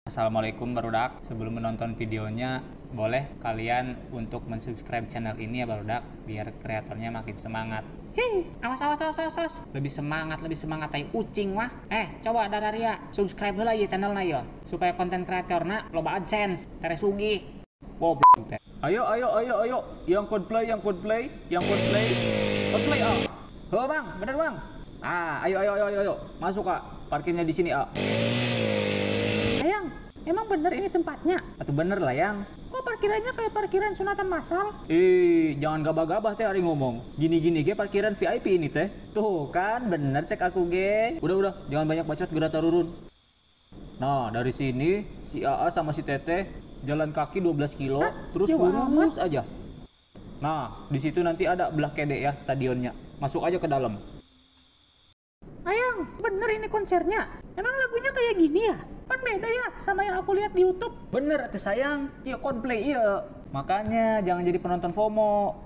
Assalamualaikum barudak. Sebelum menonton videonya, boleh kalian untuk mensubscribe channel ini ya barudak, biar kreatornya makin semangat. Hei, awas. Lebih semangat ayo ucing mah. Coba Dararia, subscribe heula ieu channelna ya, supaya konten kreatorna loba AdSense, tere sugih. Goblok teh. Ayo. Yang code play. Code play ah. Heuh Bang, bener Bang. Ayo. Masuk Kak. Parkirnya di sini ah. Ayang, emang bener ini tempatnya? Atau bener lah yang? Kok parkirannya kayak parkiran sunatan massal? Jangan gabah-gabah teh hari ngomong. Gini ge parkiran VIP ini teh. Tuh kan bener cek aku ge. Udah, jangan banyak bacot gerak turun. Nah dari sini si AA sama si Teteh jalan kaki 12 kilo. Terus lurus aja. Nah di situ nanti ada belah kede ya stadionnya. Masuk aja ke dalam. Ayang, bener ini konsernya. Emang lagunya kayak gini ya? Kan beda ya sama yang aku lihat di YouTube. Bener atuh sayang. Iya Coldplay iya. Makanya jangan jadi penonton FOMO.